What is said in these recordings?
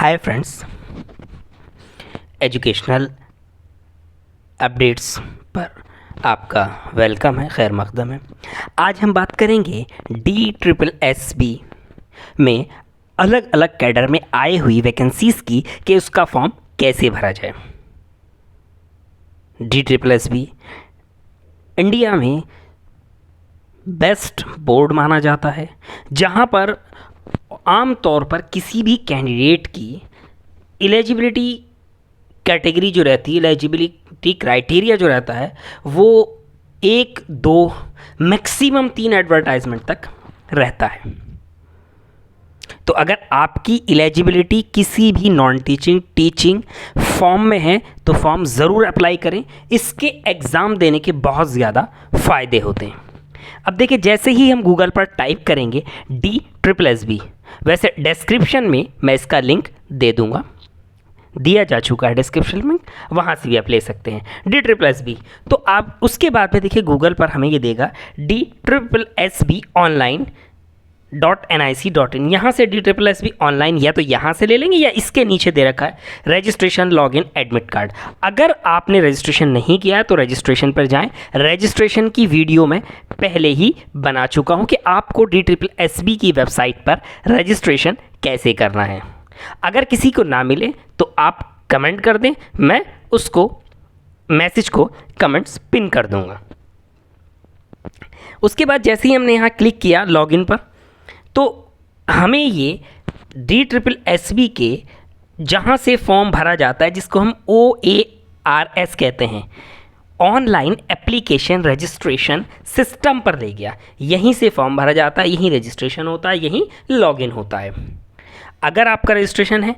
Hi friends, educational updates पर आपका welcome है, खैर मकदम है। आज हम बात करेंगे DSSB में अलग अलग कैडर में आए हुई वैकेंसीज़ की कि उसका फॉर्म कैसे भरा जाए। DSSB इंडिया में बेस्ट बोर्ड माना जाता है, जहां पर आम तौर पर किसी भी कैंडिडेट की एलिजिबिलिटी कैटेगरी जो रहती है, एलिजिबिलिटी क्राइटेरिया जो रहता है, वो 1-2 मैक्सिमम 3 एडवर्टाइजमेंट तक रहता है। तो अगर आपकी एलिजिबिलिटी किसी भी नॉन टीचिंग फॉर्म में है तो फॉर्म ज़रूर अप्लाई करें। इसके एग्ज़ाम देने के बहुत ज़्यादा फ़ायदे होते हैं। अब देखिए, जैसे ही हम गूगल पर टाइप करेंगे DSSB, वैसे डिस्क्रिप्शन में मैं इसका लिंक दे दूंगा, दिया जा चुका है डिस्क्रिप्शन में, वहाँ से भी आप ले सकते हैं DSSB। तो आप उसके बाद में देखिए गूगल पर हमें ये देगा DSSB online.nic.in। यहाँ से DSSB ऑनलाइन या तो यहाँ से ले लेंगे या इसके नीचे दे रखा है रजिस्ट्रेशन लॉगिन एडमिट कार्ड। अगर आपने रजिस्ट्रेशन नहीं किया है तो रजिस्ट्रेशन पर जाएं। रजिस्ट्रेशन की वीडियो मैं पहले ही बना चुका हूँ कि आपको DSSB की वेबसाइट पर रजिस्ट्रेशन कैसे करना है। अगर किसी को ना मिले तो आप कमेंट कर दें, मैं उसको मैसेज को कमेंट्स पिन कर दूंगा। उसके बाद जैसे ही हमने यहाँ क्लिक किया लॉगिन पर, तो हमें ये DSSB के जहाँ से फॉर्म भरा जाता है, जिसको हम OARS कहते हैं, ऑनलाइन एप्लीकेशन रजिस्ट्रेशन सिस्टम पर ले गया। यहीं से फॉर्म भरा जाता है, यहीं रजिस्ट्रेशन होता है, यहीं लॉगिन होता है। अगर आपका रजिस्ट्रेशन है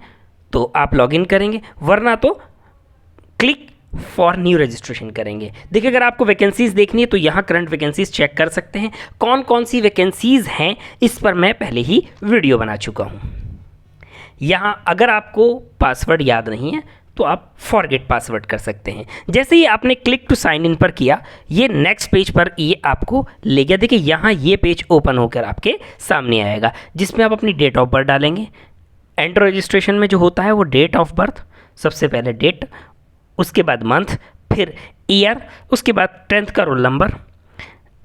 तो आप लॉगिन करेंगे, वरना तो क्लिक फॉर न्यू रजिस्ट्रेशन करेंगे। देखिए, अगर आपको वैकेंसीज़ देखनी है तो यहाँ करंट वैकेंसीज़ चेक कर सकते हैं। कौन कौन सी वैकेंसीज़ हैं इस पर मैं पहले ही वीडियो बना चुका हूँ। यहाँ अगर आपको पासवर्ड याद नहीं है तो आप फॉरगेट पासवर्ड कर सकते हैं। जैसे ही आपने क्लिक टू साइन इन पर किया, ये नेक्स्ट पेज पर ये आपको ले गया। देखिए, यहाँ ये पेज ओपन होकर आपके सामने आएगा, जिसमें आप अपनी डेट ऑफ बर्थ डालेंगे। एंटर रजिस्ट्रेशन में जो होता है वो डेट ऑफ बर्थ, सबसे पहले डेट, उसके बाद मंथ, फिर ईयर, उसके बाद 10th का रोल नंबर,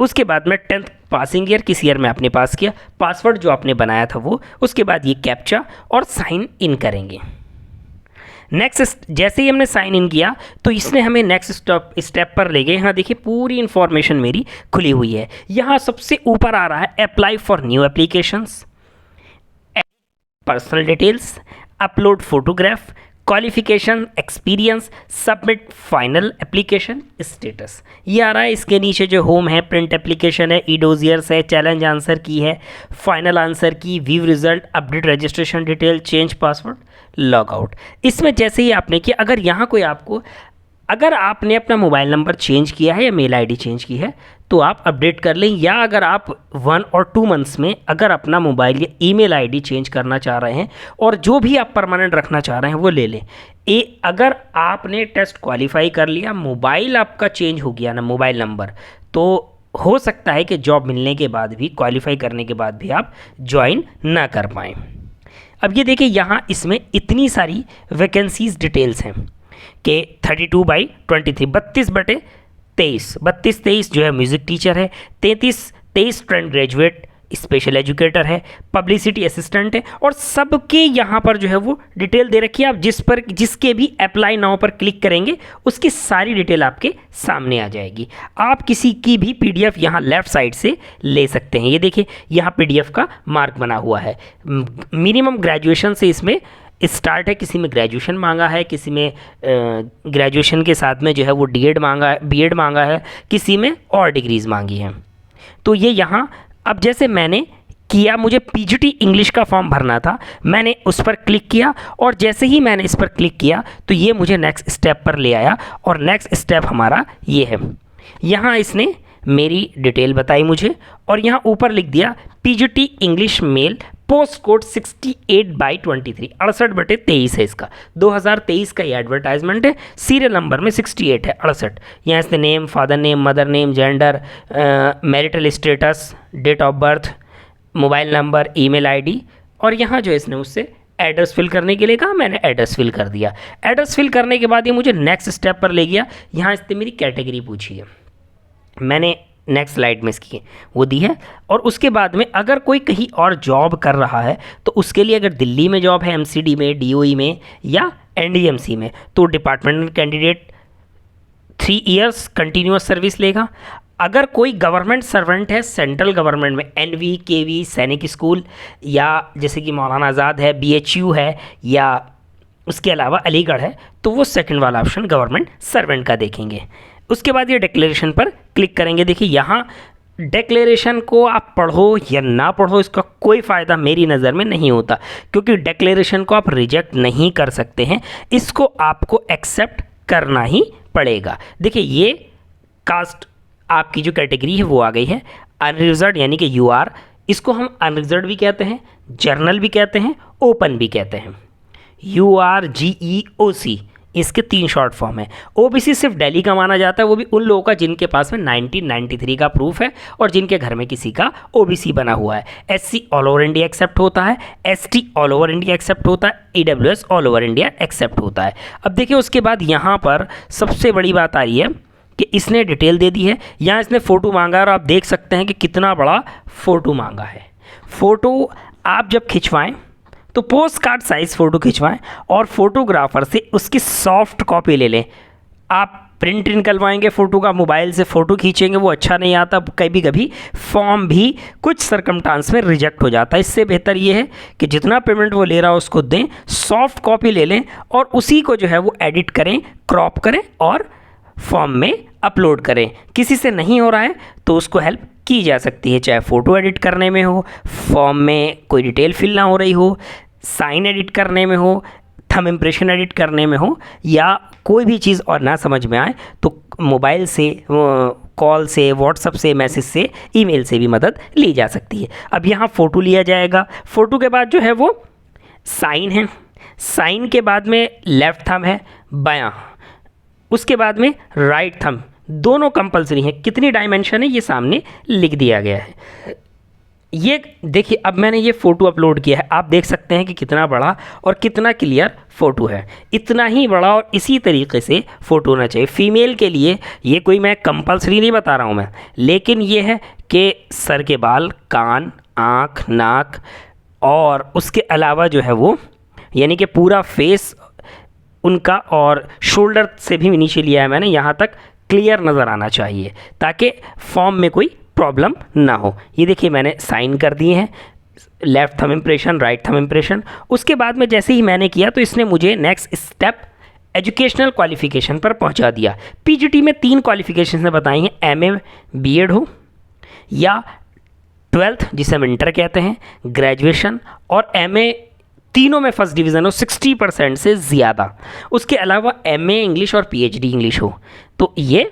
उसके बाद में 10th पासिंग ईयर, किस ईयर में आपने पास किया, पासवर्ड जो आपने बनाया था वो, उसके बाद ये कैप्चा और साइन इन करेंगे। नेक्स्ट, जैसे ही हमने साइन इन किया तो इसने हमें नेक्स्ट स्टेप पर ले गए। यहाँ देखिए पूरी इन्फॉर्मेशन मेरी खुली हुई है। यहाँ सबसे ऊपर आ रहा है apply for new applications, personal details, upload photograph, qualification, experience, submit final application status, ये आ रहा है। इसके नीचे जो होम है, प्रिंट एप्लीकेशन है, ई-डोजियर्स है, चैलेंज आंसर की है, फाइनल आंसर की, view result, update registration detail, change password, log out. इसमें जैसे ही आपने किया, अगर यहाँ कोई आपको, अगर आपने अपना मोबाइल नंबर चेंज किया है या मेल आईडी चेंज की है तो आप अपडेट कर लें, या अगर आप 1 और 2 मंथ्स में अगर अपना मोबाइल या ईमेल आईडी चेंज करना चाह रहे हैं और जो भी आप परमानेंट रखना चाह रहे हैं वो ले लें। अगर आपने टेस्ट क्वालिफाई कर लिया, मोबाइल आपका चेंज हो गया ना, मोबाइल नंबर, तो हो सकता है कि जॉब मिलने के बाद भी, क्वालिफाई करने के बाद भी आप ज्वाइन ना कर पाएँ। अब ये देखिए, यहाँ इसमें इतनी सारी वैकेंसीज डिटेल्स हैं कि 32/23, 32/23 जो है म्यूज़िक टीचर है, 33 ट्रेंड ग्रेजुएट स्पेशल एजुकेटर है, पब्लिसिटी असिस्टेंट है, और सबके यहाँ पर जो है वो डिटेल दे रखी है। आप जिसके भी अप्लाई नाउ पर क्लिक करेंगे उसकी सारी डिटेल आपके सामने आ जाएगी। आप किसी की भी PDF यहाँ लेफ़्ट साइड से ले सकते हैं। ये देखिए, यहाँ PDF का मार्क बना हुआ है। मिनिमम ग्रेजुएशन से इसमें स्टार्ट है, किसी में ग्रेजुएशन मांगा है, किसी में ग्रेजुएशन के साथ में जो है वो B.Ed मांगा है, किसी में और डिग्रीज़ मांगी हैं। तो ये यहाँ, अब जैसे मैंने किया, मुझे PGT इंग्लिश का फॉर्म भरना था, मैंने उस पर क्लिक किया, और जैसे ही मैंने इस पर क्लिक किया तो ये मुझे नेक्स्ट स्टेप पर ले आया, और नेक्स्ट स्टेप हमारा ये है। यहाँ इसने मेरी डिटेल बताई मुझे, और यहाँ ऊपर लिख दिया PGT English male, post code 68/23, 68/23 है इसका, 2023 का ये एडवर्टाइजमेंट है। सीरियल नंबर में 68 है, 68। यहाँ इसने name, father name, mother name, gender, marital status, date of birth, mobile number, email ID, और यहाँ जो इसने उससे एड्रेस फिल करने के लिए कहा, मैंने एड्रेस फिल कर दिया। एड्रेस फिल करने के बाद ये मुझे नेक्स्ट स्टेप पर ले गया। यहाँ इसने मेरी कैटेगरी पूछी है, मैंने नेक्स्ट स्लाइड में इसकी वो दी है। और उसके बाद में अगर कोई कहीं और जॉब कर रहा है तो उसके लिए अगर दिल्ली में जॉब है, एमसीडी में, डीओई में या एनडीएमसी में, तो departmental candidate 3 years continuous service लेगा। अगर कोई गवर्नमेंट सर्वेंट है सेंट्रल गवर्नमेंट में, एनवी, केवी, सैनिक स्कूल या जैसे कि मौलाना आज़ाद है, बीएचयू है या उसके अलावा अलीगढ़ है, तो वो सेकंड वाला ऑप्शन गवर्नमेंट सर्वेंट का देखेंगे। उसके बाद ये डिक्लेरेशन पर क्लिक करेंगे। देखिए यहाँ डिक्लेरेशन को आप पढ़ो या ना पढ़ो इसका कोई फ़ायदा मेरी नज़र में नहीं होता, क्योंकि डिक्लेरेशन को आप रिजेक्ट नहीं कर सकते हैं, इसको आपको एक्सेप्ट करना ही पड़ेगा। देखिए ये कास्ट आपकी जो कैटेगरी है वो आ गई है। अनरिजर्व्ड यानी कि यूआर, इसको हम अनरिजर्व्ड भी कहते हैं, जर्नल भी कहते हैं, ओपन भी कहते हैं। URGEOC इसके 3 शॉर्ट फॉर्म है। ओबीसी सिर्फ दिल्ली का माना जाता है, वो भी उन लोगों का जिनके पास में 1993 का प्रूफ है और जिनके घर में किसी का ओबीसी बना हुआ है। SC all over India accept होता है, ST all over India accept होता है, EWS all over India accept होता है। अब देखिए उसके बाद यहाँ पर सबसे बड़ी बात आ रही है कि इसने डिटेल दे दी है। यहाँ इसने फ़ोटो मांगा और आप देख सकते हैं कि कितना बड़ा फ़ोटो मांगा है। फ़ोटो आप जब खिंचवाएं तो पोस्ट कार्ड साइज़ फ़ोटो खिंचवाएं और फोटोग्राफर से उसकी सॉफ्ट कॉपी ले लें। आप प्रिंट निकलवाएंगे फ़ोटो का, मोबाइल से फ़ोटो खींचेंगे, वो अच्छा नहीं आता, कभी कभी फॉर्म भी कुछ सरकमस्टांस में रिजेक्ट हो जाता है। इससे बेहतर ये है कि जितना पेमेंट वो ले रहा है उसको दें, सॉफ्ट कॉपी ले लें और उसी को जो है वो एडिट करें, क्रॉप करें और फॉर्म में अपलोड करें। किसी से नहीं हो रहा है तो उसको हेल्प की जा सकती है, चाहे फ़ोटो एडिट करने में हो, फॉर्म में कोई डिटेल फिल ना हो रही हो, साइन एडिट करने में हो, थंब इम्प्रेशन एडिट करने में हो, या कोई भी चीज़ और ना समझ में आए तो मोबाइल से, कॉल से, व्हाट्सएप से, मैसेज से, ईमेल से भी मदद ली जा सकती है। अब यहाँ फ़ोटो लिया जाएगा। फ़ोटो के बाद जो है वो साइन है, साइन के बाद में लेफ़्ट थंब है, बायां, उसके बाद में राइट थंब, दोनों कंपलसरी हैं। कितनी डायमेंशन है ये सामने लिख दिया गया है। ये देखिए अब मैंने ये फ़ोटो अपलोड किया है, आप देख सकते हैं कि कितना बड़ा और कितना क्लियर फ़ोटो है। इतना ही बड़ा और इसी तरीके से फ़ोटो होना चाहिए। फ़ीमेल के लिए ये कोई मैं कंपलसरी नहीं बता रहा हूँ मैं, लेकिन ये है कि सर के बाल, कान, आँख, नाक और उसके अलावा जो है वो यानी कि पूरा फेस उनका और शोल्डर से भी नीचे लिया है मैंने, यहाँ तक क्लियर नज़र आना चाहिए ताकि फॉर्म में कोई प्रॉब्लम ना हो। ये देखिए मैंने साइन कर दिए हैं, left thumb impression, right thumb impression. उसके बाद में जैसे ही मैंने किया तो इसने मुझे नेक्स्ट स्टेप एजुकेशनल क्वालिफ़िकेशन पर पहुंचा दिया। पीजीटी में 3 क्वालिफ़िकेशन ने बताई हैं, एमए बीएड हो या 12th जिसे हम इंटर कहते हैं, ग्रेजुएशन और एमए तीनों में फर्स्ट डिवीज़न हो 60% से ज़्यादा। उसके अलावा एमए इंग्लिश और पीएचडी इंग्लिश हो, तो ये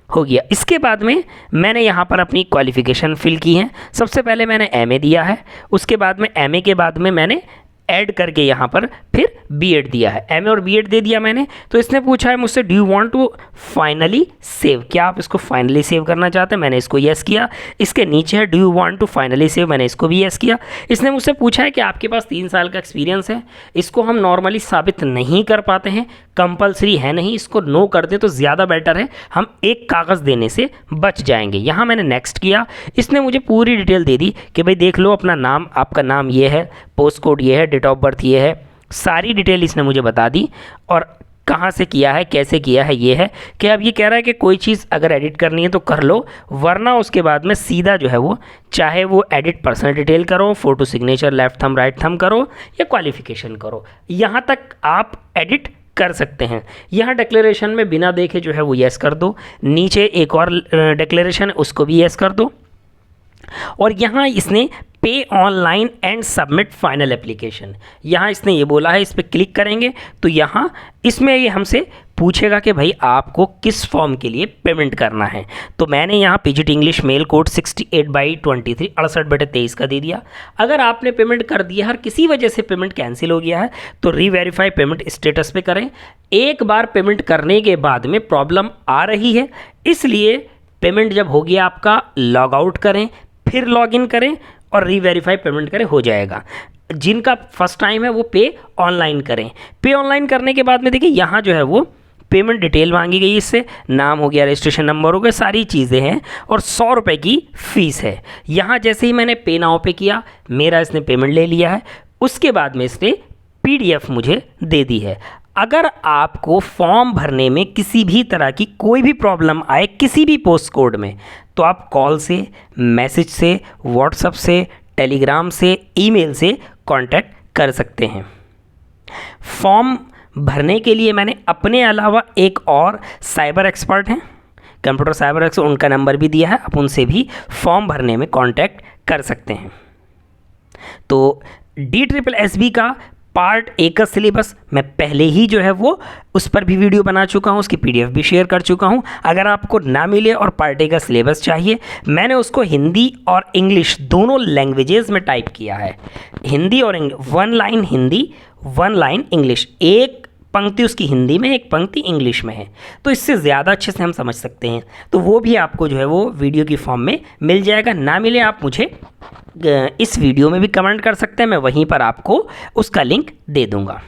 हो गया। इसके बाद में मैंने यहाँ पर अपनी क्वालिफ़िकेशन फिल की है। सबसे पहले मैंने एमए दिया है, उसके बाद में एमए के बाद में मैंने ऐड करके यहाँ पर फिर बीएड दिया है। एमए और बीएड दे दिया मैंने। तो इसने पूछा है मुझसे, do you want to finally save, क्या आप इसको फाइनली सेव करना चाहते हैं? मैंने इसको येस किया। इसके नीचे है do you want to finally save, मैंने इसको भी येस किया। इसने मुझसे पूछा है कि आपके पास 3 साल का एक्सपीरियंस है, इसको हम नॉर्मली साबित नहीं कर पाते हैं, कंपलसरी है नहीं, इसको नो कर दें तो ज़्यादा बेटर है, हम एक कागज़ देने से बच जाएंगे। यहाँ मैंने नेक्स्ट किया। इसने मुझे पूरी डिटेल दे दी कि भाई देख लो अपना नाम, आपका नाम ये है, पोस्ट कोड ये है, डेट ऑफ बर्थ ये है, सारी डिटेल इसने मुझे बता दी और कहाँ से किया है, कैसे किया है। ये है कि अब ये कह रहा है कि कोई चीज़ अगर एडिट करनी है तो कर लो, वरना उसके बाद में सीधा जो है वो चाहे वो एडिट पर्सनल डिटेल करो, photo signature, left thumb, right thumb करो या क्वालिफ़िकेशन करो, यहाँ तक आप एडिट कर सकते हैं। यहाँ डिक्लेरेशन में बिना देखे जो है वो येस कर दो। नीचे एक और डिक्लेरेशन है उसको भी येस कर दो। और यहाँ इसने पे online and submit final application, यहाँ इसने ये बोला है, इस पर क्लिक करेंगे तो यहाँ इसमें ये हमसे पूछेगा कि भाई आपको किस फॉर्म के लिए पेमेंट करना है। तो मैंने यहाँ पीजीटी इंग्लिश मेल कोड 68/23 68/23 का दे दिया। अगर आपने पेमेंट कर दिया, हर किसी वजह से पेमेंट कैंसिल हो गया है, तो रीवेरीफाई पेमेंट स्टेटस पे करें। एक बार पेमेंट करने के बाद में प्रॉब्लम आ रही है, इसलिए पेमेंट जब हो गया आपका लॉग आउट करें, फिर लॉगिन करें और रीवेरीफाई पेमेंट करें, हो जाएगा। जिनका फर्स्ट टाइम है वो पे ऑनलाइन करें। पे ऑनलाइन करने के बाद में देखिए यहाँ जो है वो पेमेंट डिटेल मांगी गई, इससे नाम हो गया, रजिस्ट्रेशन नंबर हो गया, सारी चीज़ें हैं और 100 रुपये की फ़ीस है। यहाँ जैसे ही मैंने पे नाउ पे किया, मेरा इसने पेमेंट ले लिया है। उसके बाद में इसने PDF मुझे दे दी है। अगर आपको फॉर्म भरने में किसी भी तरह की कोई भी प्रॉब्लम आए किसी भी पोस्ट कोड में, तो आप कॉल से, मैसेज से, व्हाट्सएप से, टेलीग्राम से, ईमेल से कांटेक्ट कर सकते हैं। फॉर्म भरने के लिए मैंने अपने अलावा एक और साइबर एक्सपर्ट हैं, कंप्यूटर साइबर एक्सपर्ट, उनका नंबर भी दिया है, आप उनसे भी फॉर्म भरने में कांटेक्ट कर सकते हैं। तो DSSB का पार्ट 1 का सिलेबस मैं पहले ही जो है वो उस पर भी वीडियो बना चुका हूँ, उसकी PDF भी शेयर कर चुका हूँ। अगर आपको ना मिले और पार्ट 1 का सिलेबस चाहिए, मैंने उसको हिंदी और इंग्लिश दोनों लैंग्वेजेस में टाइप किया है। हिंदी और 1 लाइन हिंदी, 1 लाइन इंग्लिश, एक पंक्ति उसकी हिंदी में, एक पंक्ति इंग्लिश में है, तो इससे ज़्यादा अच्छे से हम समझ सकते हैं। तो वो भी आपको जो है वो वीडियो की फॉर्म में मिल जाएगा। ना मिले आप मुझे इस वीडियो में भी कमेंट कर सकते हैं, मैं वहीं पर आपको उसका लिंक दे दूँगा।